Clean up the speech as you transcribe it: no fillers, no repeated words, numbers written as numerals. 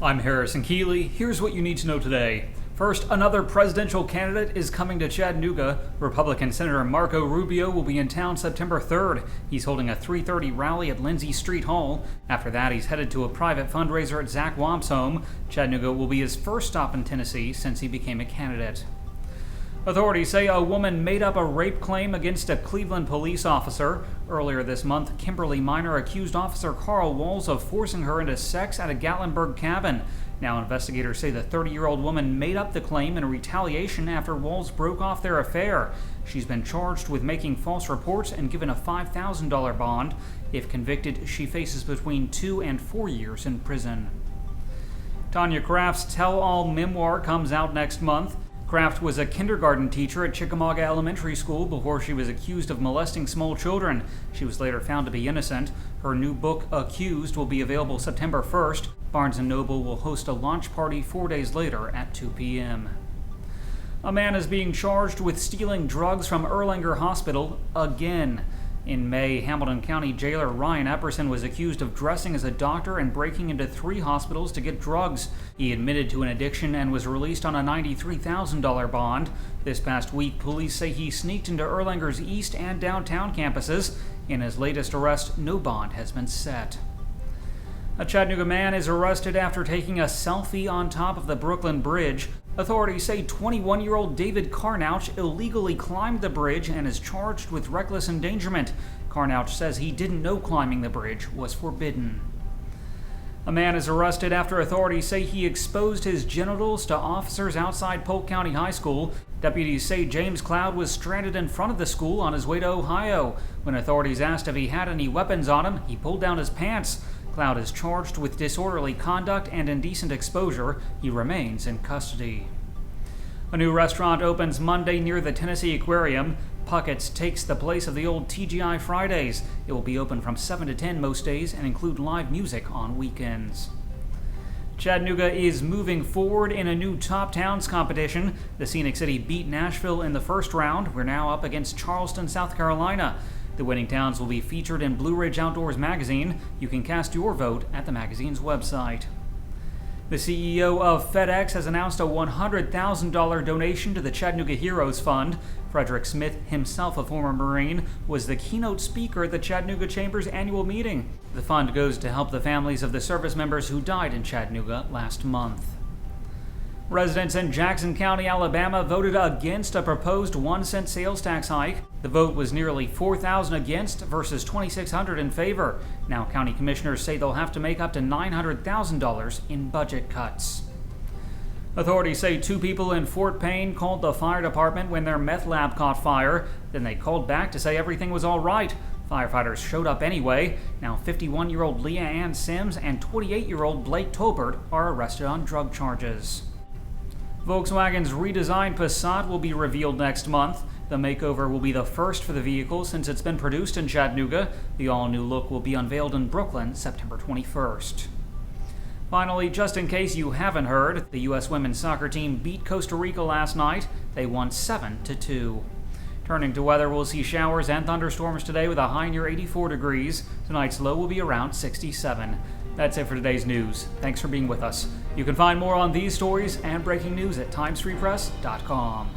I'm Harrison Keeley. Here's what you need to know today. First, another presidential candidate is coming to Chattanooga. Republican Senator Marco Rubio will be in town September 3rd. He's holding a 3:30 rally at Lindsay Street Hall. After that, he's headed to a private fundraiser at Zach Wamp's home. Chattanooga will be his first stop in Tennessee since he became a candidate. Authorities say a woman made up a rape claim against a Cleveland police officer. Earlier this month, Kimberly Minor accused Officer Carl Walls of forcing her into sex at a Gatlinburg cabin. Now investigators say the 30-year-old woman made up the claim in retaliation after Walls broke off their affair. She's been charged with making false reports and given a $5,000 bond. If convicted, she faces between 2 and 4 years in prison. Tanya Craft's tell-all memoir comes out next month. Kraft was a kindergarten teacher at Chickamauga Elementary School before she was accused of molesting small children. She was later found to be innocent. Her new book, Accused, will be available September 1st. Barnes & Noble will host a launch party 4 days later at 2 p.m. A man is being charged with stealing drugs from Erlanger Hospital again. In May, Hamilton County jailer Ryan Epperson was accused of dressing as a doctor and breaking into 3 hospitals to get drugs. He admitted to an addiction and was released on a $93,000 bond. This past week, police say he sneaked into Erlanger's east and downtown campuses. In his latest arrest, no bond has been set. A Chattanooga man is arrested after taking a selfie on top of the Brooklyn Bridge. Authorities say 21-year-old David Carnouch illegally climbed the bridge and is charged with reckless endangerment. Carnouch says he didn't know climbing the bridge was forbidden. A man is arrested after authorities say he exposed his genitals to officers outside Polk County High School. Deputies say James Cloud was stranded in front of the school on his way to Ohio. When authorities asked if he had any weapons on him, he pulled down his pants. Cloud is charged with disorderly conduct and indecent exposure. He remains in custody. A new restaurant opens Monday near the Tennessee Aquarium. Pucketts takes the place of the old TGI Fridays. It will be open from 7 to 10 most days and include live music on weekends. Chattanooga is moving forward in a new Top Towns competition. The Scenic City beat Nashville in the first round. We're now up against Charleston, South Carolina. The winning towns will be featured in Blue Ridge Outdoors magazine. You can cast your vote at the magazine's website. The CEO of FedEx has announced a $100,000 donation to the Chattanooga Heroes Fund. Frederick Smith, himself a former Marine, was the keynote speaker at the Chattanooga Chamber's annual meeting. The fund goes to help the families of the service members who died in Chattanooga last month. Residents in Jackson County, Alabama voted against a proposed 1-cent sales tax hike. The vote was nearly 4,000 against versus 2,600 in favor. Now county commissioners say they'll have to make up to $900,000 in budget cuts. Authorities say 2 people in Fort Payne called the fire department when their meth lab caught fire. Then they called back to say everything was all right. Firefighters showed up anyway. Now 51-year-old Leah Ann Sims and 28-year-old Blake Tolbert are arrested on drug charges. Volkswagen's redesigned Passat will be revealed next month. The makeover will be the first for the vehicle since it's been produced in Chattanooga. The all-new look will be unveiled in Brooklyn September 21st. Finally, just in case you haven't heard, the U.S. women's soccer team beat Costa Rica last night. They won 7-2. Turning to weather, we'll see showers and thunderstorms today with a high near 84 degrees. Tonight's low will be around 67. That's it for today's news. Thanks for being with us. You can find more on these stories and breaking news at timesfreepress.com.